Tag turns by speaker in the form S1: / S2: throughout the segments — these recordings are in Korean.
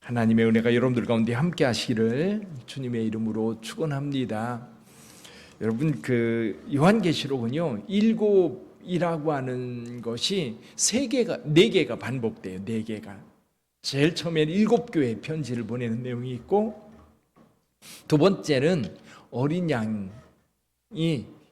S1: 하나님의 은혜가 여러분들 가운데 함께 하시기를 주님의 이름으로 축원합니다. 여러분, 요한계시록은요, 일곱이라고 하는 것이 네 개가 반복돼요. 네 개가. 제일 처음에는 7교회 편지를 보내는 내용이 있고, 두 번째는 어린 양이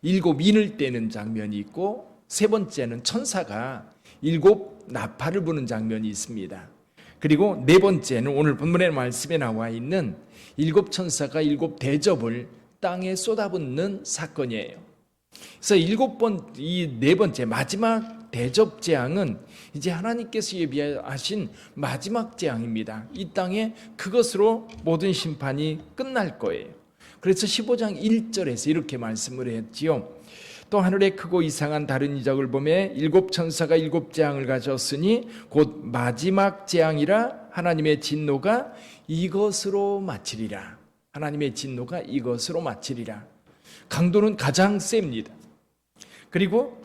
S1: 7인을 떼는 장면이 있고, 세 번째는 천사가 7 나팔을 부는 장면이 있습니다. 그리고 네 번째는 오늘 본문의 말씀에 나와 있는 7 천사가 7 대접을 땅에 쏟아붓는 사건이에요. 그래서 이 네 번째 마지막 대접 재앙은 이제 하나님께서 예비하신 마지막 재앙입니다. 이 땅에 그것으로 모든 심판이 끝날 거예요. 그래서 15장 1절에서 이렇게 말씀을 했지요. 또 하늘에 크고 이상한 다른 이적을 보매 7 천사가 7 재앙을 가졌으니 곧 마지막 재앙이라 하나님의 진노가 이것으로 마치리라. 하나님의 진노가 이것으로 마치리라. 강도는 가장 셉니다. 그리고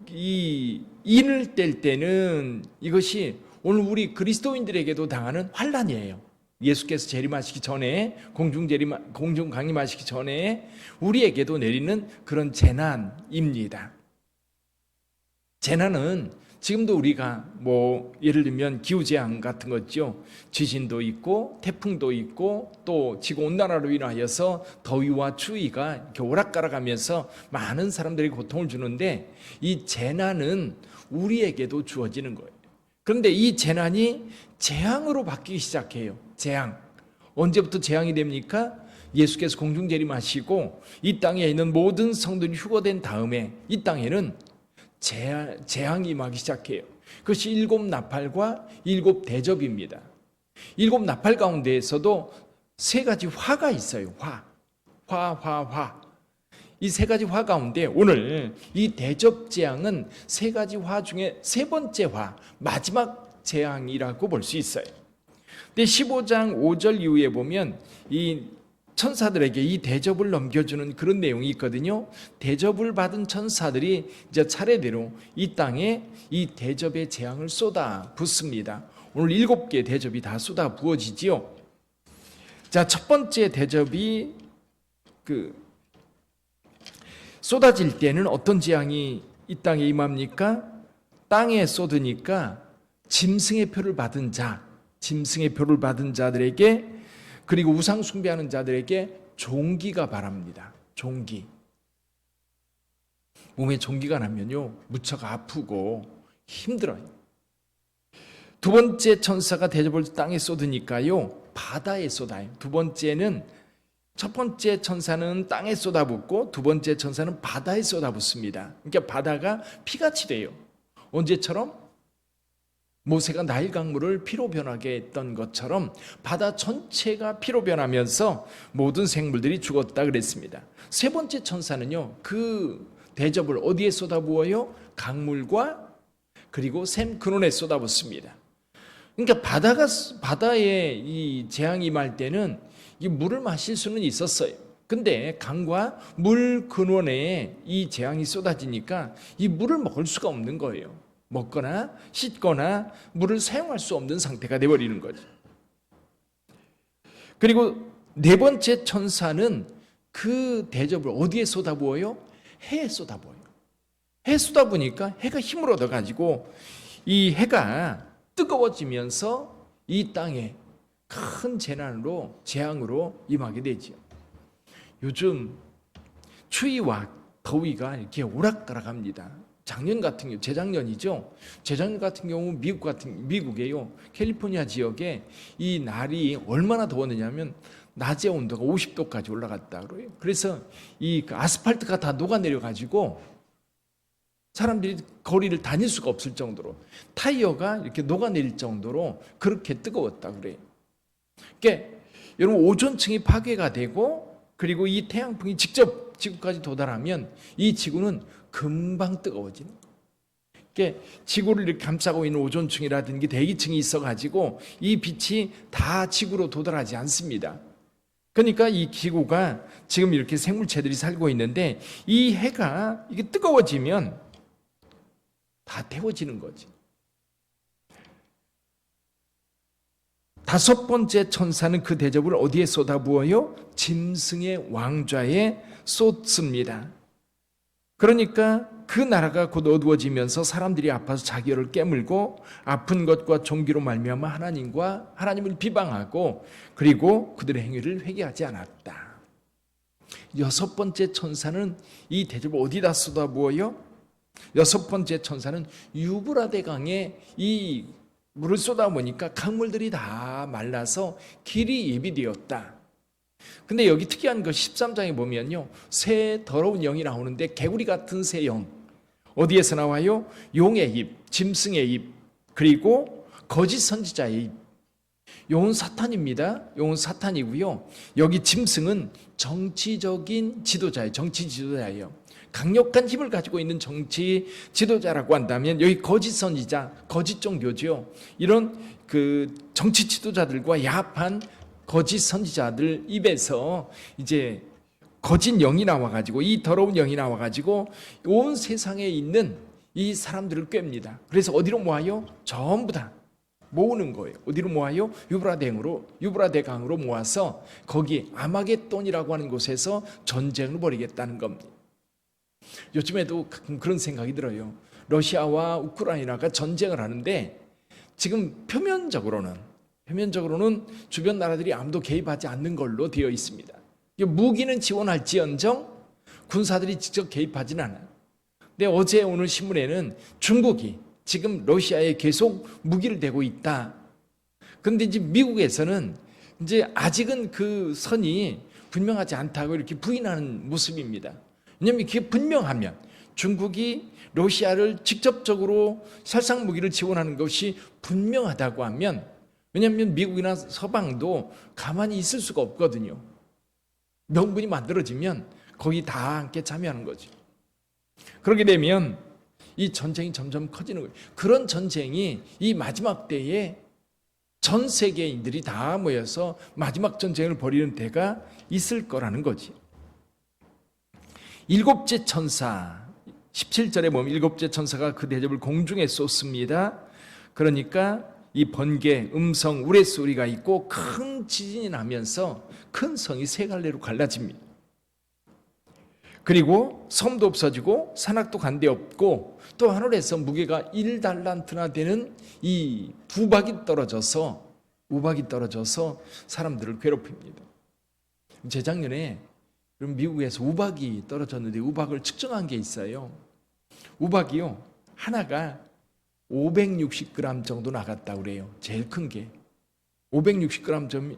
S1: 이 인을 뗄 때는 이것이 오늘 우리 그리스도인들에게도 당하는 환난이에요. 예수께서 재림하시기 전에, 공중 강림하시기 전에 우리에게도 내리는 그런 재난입니다. 재난은 지금도 우리가 예를 들면 기후재앙 같은 거죠. 지진도 있고 태풍도 있고 또 지구온난화로 인하여서 더위와 추위가 이렇게 오락가락하면서 많은 사람들이 고통을 주는데, 이 재난은 우리에게도 주어지는 거예요. 그런데 이 재난이 재앙으로 바뀌기 시작해요. 재앙. 언제부터 재앙이 됩니까? 예수께서 공중재림하시고 이 땅에 있는 모든 성들이 휴거된 다음에 이 땅에는 재앙이 임하기 시작해요. 그것이 7 나팔과 7 대접입니다. 7 나팔 가운데에서도 세 가지 화가 있어요. 화. 이 세 가지 화 가운데 오늘 이 대접 재앙은 세 가지 화 중에 세 번째 화, 마지막 재앙이라고 볼 수 있어요. 근데 15장 5절 이후에 보면 이 천사들에게 이 대접을 넘겨주는 그런 내용이 있거든요. 대접을 받은 천사들이 이제 차례대로 이 땅에 이 대접의 재앙을 쏟아 붓습니다. 오늘 7개의 대접이 다 쏟아 부어지지요. 자, 첫 번째 대접이 쏟아질 때는 어떤 재앙이 이 땅에 임합니까? 땅에 쏟으니까 짐승의 표를 받은 자들에게, 그리고 우상 숭배하는 자들에게 종기가 바랍니다. 종기. 몸에 종기가 나면요, 무척 아프고 힘들어요. 두 번째 천사가 대접을 땅에 쏟으니까요, 바다에 쏟아요. 첫 번째 천사는 땅에 쏟아붓고 두 번째 천사는 바다에 쏟아붓습니다. 그러니까 바다가 피같이 돼요. 언제처럼? 모세가 나일 강물을 피로 변하게 했던 것처럼 바다 전체가 피로 변하면서 모든 생물들이 죽었다 그랬습니다. 세 번째 천사는요, 그 대접을 어디에 쏟아부어요? 강물과 그리고 샘 근원에 쏟아붓습니다. 그러니까 바다에 이 재앙이 임할 때는 이 물을 마실 수는 있었어요. 근데 강과 물 근원에 이 재앙이 쏟아지니까 이 물을 먹을 수가 없는 거예요. 먹거나 씻거나 물을 사용할 수 없는 상태가 되어버리는 거죠. 그리고 네 번째 천사는 그 대접을 어디에 쏟아부어요? 해에 쏟아부어요. 해에 쏟아부으니까 해가 힘을 얻어가지고 이 해가 뜨거워지면서 이 땅에 큰 재앙으로 임하게 되죠. 요즘 추위와 더위가 이렇게 오락가락합니다. 재작년 같은 경우 미국에요, 캘리포니아 지역에 이 날이 얼마나 더웠느냐면 낮에 온도가 50도까지 올라갔다 그래요. 그래서 이 아스팔트가 다 녹아내려-가지고 사람들이 거리를 다닐 수가 없을 정도로, 타이어가 이렇게 녹아내릴 정도로 그렇게 뜨거웠다 그래요. 그러니까 여러분, 오존층이 파괴가 되고 그리고 이 태양풍이 직접 지구까지 도달하면 이 지구는 금방 뜨거워지는 거예요. 그러니까 지구를 이렇게 감싸고 있는 오존층이라든지 대기층이 있어가지고 이 빛이 다 지구로 도달하지 않습니다. 그러니까 이 지구가 지금 이렇게 생물체들이 살고 있는데 이 해가 이게 뜨거워지면 다 태워지는 거지. 다섯 번째 천사는 그 대접을 어디에 쏟아부어요? 짐승의 왕좌에 쏟습니다. 그러니까 그 나라가 곧 어두워지면서 사람들이 아파서 자기 혀를 깨물고 아픈 것과 종기로 말미암아 하나님을 비방하고 그리고 그들의 행위를 회개하지 않았다. 여섯 번째 천사는 이 대접을 어디다 쏟아부어요? 여섯 번째 천사는 유브라데 강에 이 물을 쏟아보니까 강물들이 다 말라서 길이 예비되었다. 근데 여기 특이한 거 13장에 보면요, 새 더러운 영이 나오는데 개구리 같은 새 영, 어디에서 나와요? 용의 입, 짐승의 입, 그리고 거짓 선지자의 입. 용은 사탄입니다. 용은 사탄이고요. 여기 짐승은 정치적인 지도자예요. 정치 지도자예요. 강력한 힘을 가지고 있는 정치 지도자라고 한다면 여기 거짓 선지자, 거짓 종교죠. 이런 그 정치 지도자들과 야합한 거짓 선지자들 입에서 이제 거짓 영이 나와가지고 이 더러운 영이 나와가지고 온 세상에 있는 이 사람들을 꿰입니다. 그래서 어디로 모아요? 전부 다 모으는 거예요. 어디로 모아요? 유브라데 강으로 모아서 거기 아마겟돈이라고 하는 곳에서 전쟁을 벌이겠다는 겁니다. 요즘에도 가끔 그런 생각이 들어요. 러시아와 우크라이나가 전쟁을 하는데 지금 표면적으로는 주변 나라들이 아무도 개입하지 않는 걸로 되어 있습니다. 무기는 지원할지언정 군사들이 직접 개입하지는 않아요. 근데 어제 오늘 신문에는 중국이 지금 러시아에 계속 무기를 대고 있다. 그런데 이제 미국에서는 이제 아직은 그 선이 분명하지 않다고 이렇게 부인하는 모습입니다. 왜냐하면 그게 분명하면 중국이 러시아를 직접적으로 살상 무기를 지원하는 것이 분명하다고 하면, 왜냐하면 미국이나 서방도 가만히 있을 수가 없거든요. 명분이 만들어지면 거기 다 함께 참여하는 거죠. 그렇게 되면 이 전쟁이 점점 커지는 거예요. 그런 전쟁이 이 마지막 때에 전 세계인들이 다 모여서 마지막 전쟁을 벌이는 때가 있을 거라는 거지. 일곱째 천사, 17절에 보면 일곱째 천사가 그 대접을 공중에 쏟습니다. 그러니까 이 번개, 음성, 우레소리가 있고 큰 지진이 나면서 큰 성이 세 갈래로 갈라집니다. 그리고 섬도 없어지고 산악도 간데 없고 또 하늘에서 무게가 1달란트나 되는 이 우박이 떨어져서 사람들을 괴롭힙니다. 재작년에 미국에서 우박이 떨어졌는데 우박을 측정한 게 있어요. 우박이요, 하나가 560g 정도 나갔다고 그래요. 제일 큰 게 560g 점,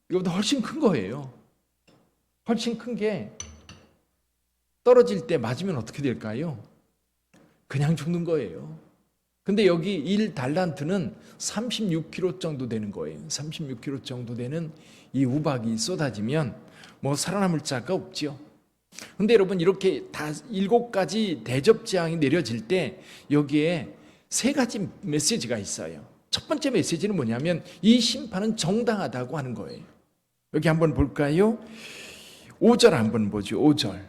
S1: 이거보다 훨씬 큰 거예요. 훨씬 큰 게 떨어질 때 맞으면 어떻게 될까요? 그냥 죽는 거예요. 근데 여기 1달란트는 36kg 정도 되는 거예요. 36kg 정도 되는 이 우박이 쏟아지면 뭐 살아남을 자가 없죠. 근데 여러분, 이렇게 다 7가지 대접 재앙이 내려질 때 여기에 3가지 메시지가 있어요. 첫 번째 메시지는 뭐냐면 이 심판은 정당하다고 하는 거예요. 여기 한번 볼까요? 5절 한번 보죠. 5절,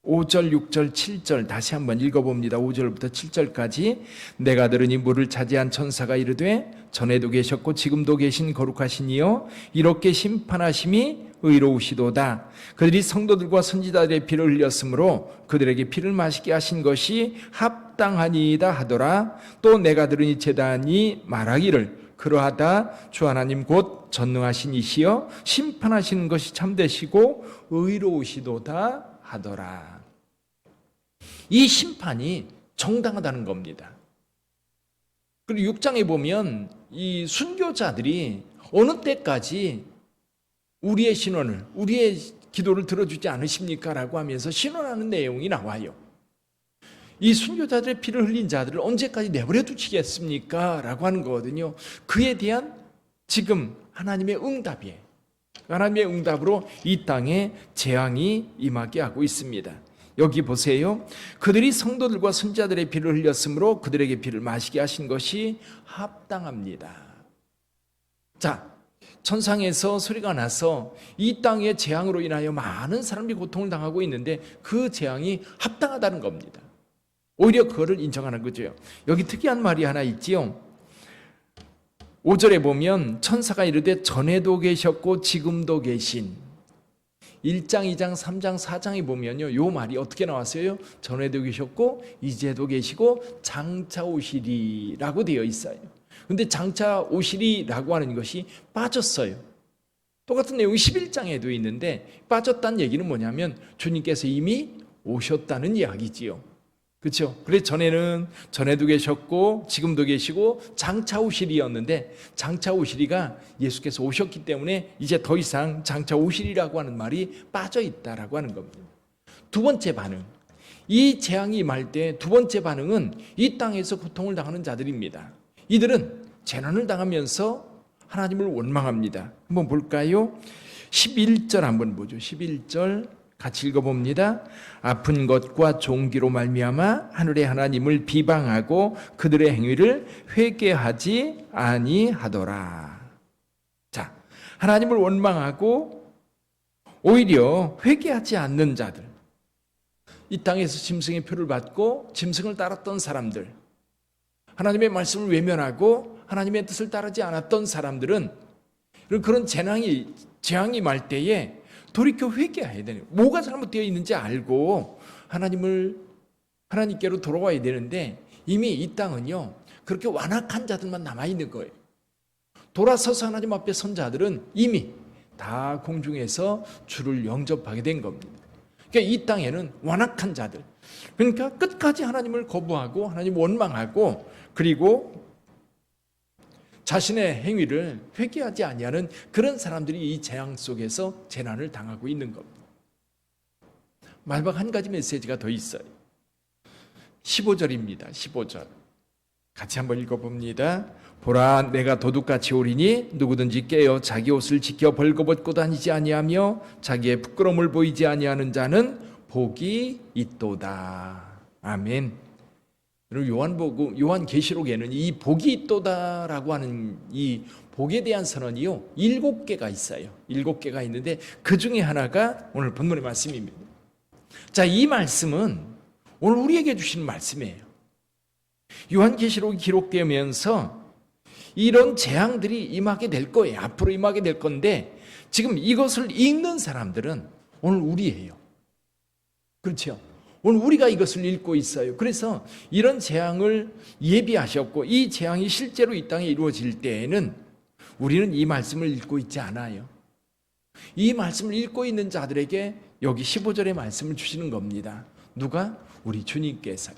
S1: 6절, 7절 다시 한번 읽어봅니다. 5절부터 7절까지. 내가 들으니 물을 차지한 천사가 이르되 전에도 계셨고 지금도 계신 거룩하신 이여, 이렇게 심판하심이 의로우시도다. 그들이 성도들과 선지자들의 피를 흘렸으므로 그들에게 피를 마시게 하신 것이 합당하니이다 하더라. 또 내가 들으니 제단이 말하기를 그러하다. 주 하나님 곧 전능하신 이시여 심판하시는 것이 참되시고 의로우시도다 하더라. 이 심판이 정당하다는 겁니다. 그리고 6장에 보면 이 순교자들이 어느 때까지 우리의 신원을, 우리의 기도를 들어주지 않으십니까? 라고 하면서 신원하는 내용이 나와요. 이 순교자들의 피를 흘린 자들을 언제까지 내버려 두시겠습니까? 라고 하는 거거든요. 그에 대한 지금 하나님의 응답이에요. 하나님의 응답으로 이 땅에 재앙이 임하게 하고 있습니다. 여기 보세요. 그들이 성도들과 선지자들의 피를 흘렸으므로 그들에게 피를 마시게 하신 것이 합당합니다. 자, 천상에서 소리가 나서 이 땅의 재앙으로 인하여 많은 사람들이 고통을 당하고 있는데 그 재앙이 합당하다는 겁니다. 오히려 그거를 인정하는 거죠. 여기 특이한 말이 하나 있지요. 5절에 보면 천사가 이르되 전에도 계셨고 지금도 계신 1장, 2장, 3장, 4장에 보면요, 요 말이 어떻게 나왔어요? 전에도 계셨고 이제도 계시고 장차 오시리라고 되어 있어요. 근데 장차 오시리라고 하는 것이 빠졌어요. 똑같은 내용이 11장에도 있는데 빠졌다는 얘기는 뭐냐면 주님께서 이미 오셨다는 이야기지요. 그렇죠? 그래서 전에도 계셨고 지금도 계시고 장차 오시리였는데 장차 오시리가 예수께서 오셨기 때문에 이제 더 이상 장차 오시리라고 하는 말이 빠져 있다라고 하는 겁니다. 두 번째 반응, 이 재앙이 임할 때 두 번째 반응은 이 땅에서 고통을 당하는 자들입니다. 이들은 재난을 당하면서 하나님을 원망합니다. 한번 볼까요? 11절 한번 보죠. 11절 같이 읽어봅니다. 아픈 것과 종기로 말미암아 하늘의 하나님을 비방하고 그들의 행위를 회개하지 아니하더라. 자, 하나님을 원망하고 오히려 회개하지 않는 자들, 이 땅에서 짐승의 표를 받고 짐승을 따랐던 사람들, 하나님의 말씀을 외면하고 하나님의 뜻을 따르지 않았던 사람들은 그런 재앙이 말 때에 돌이켜 회개해야 되는, 뭐가 잘못되어 있는지 알고 하나님께로 돌아와야 되는데 이미 이 땅은요 그렇게 완악한 자들만 남아있는 거예요. 돌아서서 하나님 앞에 선 자들은 이미 다 공중에서 주를 영접하게 된 겁니다. 그러니까 이 땅에는 완악한 자들, 그러니까 끝까지 하나님을 거부하고 하나님 원망하고 그리고 자신의 행위를 회개하지 아니하는 그런 사람들이 이 재앙 속에서 재난을 당하고 있는 겁니다. 마지막 한 가지 메시지가 더 있어요. 15절입니다. 15절 같이 한번 읽어봅니다. 보라, 내가 도둑같이 오리니 누구든지 깨어 자기 옷을 지켜 벌거벗고 다니지 아니하며 자기의 부끄러움을 보이지 아니하는 자는 복이 있도다. 아멘. 요한계시록에는 이 복이 있도다라고 하는 이 복에 대한 선언이요 7개가 있어요. 7개가 있는데 그 중에 하나가 오늘 본문의 말씀입니다. 자, 이 말씀은 오늘 우리에게 주시는 말씀이에요. 요한계시록이 기록되면서 이런 재앙들이 임하게 될 거예요. 앞으로 임하게 될 건데 지금 이것을 읽는 사람들은 오늘 우리예요. 그렇죠? 오늘 우리가 이것을 읽고 있어요. 그래서 이런 재앙을 예비하셨고 이 재앙이 실제로 이 땅에 이루어질 때에는 우리는 이 말씀을 읽고 있지 않아요. 이 말씀을 읽고 있는 자들에게 여기 15절의 말씀을 주시는 겁니다. 누가? 우리 주님께서요.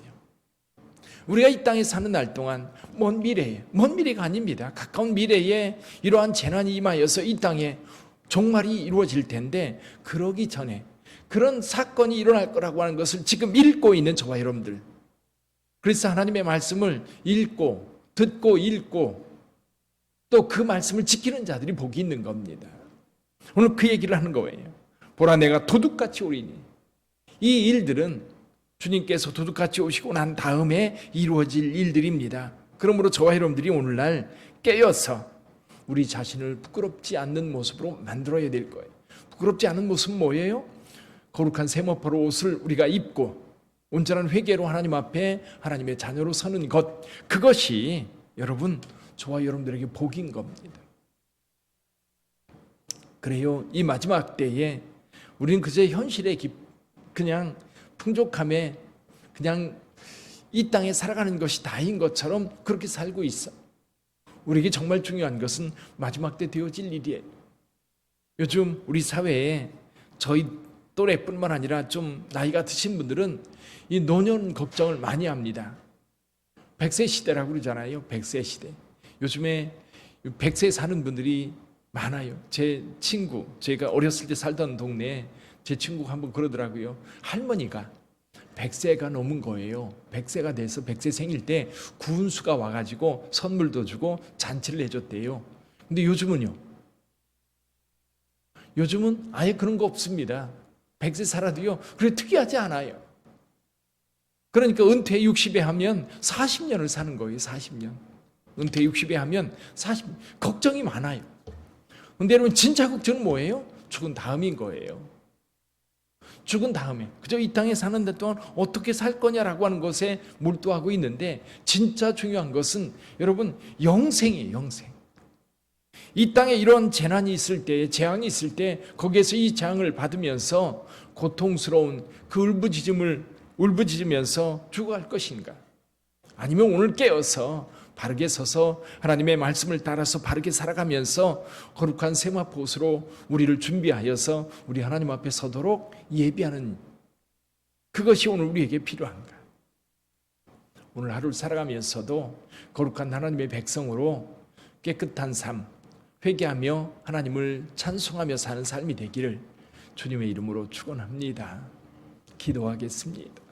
S1: 우리가 이 땅에 사는 날 동안 먼 미래가 아닙니다. 가까운 미래에 이러한 재난이 임하여서 이 땅에 종말이 이루어질 텐데 그러기 전에 그런 사건이 일어날 거라고 하는 것을 지금 읽고 있는 저와 여러분들, 그래서 하나님의 말씀을 읽고 듣고 읽고 또 그 말씀을 지키는 자들이 복이 있는 겁니다. 오늘 그 얘기를 하는 거예요. 보라, 내가 도둑같이 오리니. 이 일들은 주님께서 도둑같이 오시고 난 다음에 이루어질 일들입니다. 그러므로 저와 여러분들이 오늘날 깨어서 우리 자신을 부끄럽지 않는 모습으로 만들어야 될 거예요. 부끄럽지 않은 모습은 뭐예요? 거룩한 세마포로 옷을 우리가 입고 온전한 회개로 하나님 앞에 하나님의 자녀로 서는 것, 그것이 여러분 저와 여러분들에게 복인 겁니다. 그래요, 이 마지막 때에 우리는 그저 현실의 그냥 풍족함에 그냥 이 땅에 살아가는 것이 다인 것처럼 그렇게 살고 있어. 우리에게 정말 중요한 것은 마지막 때 되어질 일이에요. 요즘 우리 사회에 저희 또래뿐만 아니라 좀 나이가 드신 분들은 이 노년 걱정을 많이 합니다. 100세 시대라고 그러잖아요. 100세 시대. 요즘에 100세 사는 분들이 많아요. 제 친구, 제가 어렸을 때 살던 동네에 제 친구가 한번 그러더라고요. 할머니가 100세가 넘은 거예요. 100세가 돼서 100세 생일 때 군수가 와가지고 선물도 주고 잔치를 해줬대요. 근데 요즘은 아예 그런 거 없습니다. 100세 살아도요, 그래 특이하지 않아요. 그러니까 은퇴 60에 하면 40년을 사는 거예요. 40년. 은퇴 60에 하면 40년. 걱정이 많아요. 근데 여러분 진짜 걱정은 뭐예요? 죽은 다음인 거예요. 죽은 다음에 그저 이 땅에 사는 데 동안 어떻게 살 거냐라고 하는 것에 몰두하고 있는데 진짜 중요한 것은 여러분 영생이에요. 영생. 이 땅에 이런 재난이 있을 때, 재앙이 있을 때 거기에서 이 재앙을 받으면서 고통스러운 그 울부짖으면서 죽어갈 것인가? 아니면 오늘 깨어서 바르게 서서 하나님의 말씀을 따라서 바르게 살아가면서 거룩한 세마포옷으로 우리를 준비하여서 우리 하나님 앞에 서도록 예비하는, 그것이 오늘 우리에게 필요한가? 오늘 하루를 살아가면서도 거룩한 하나님의 백성으로 깨끗한 삶, 회개하며 하나님을 찬송하며 사는 삶이 되기를 주님의 이름으로 축원합니다. 기도하겠습니다.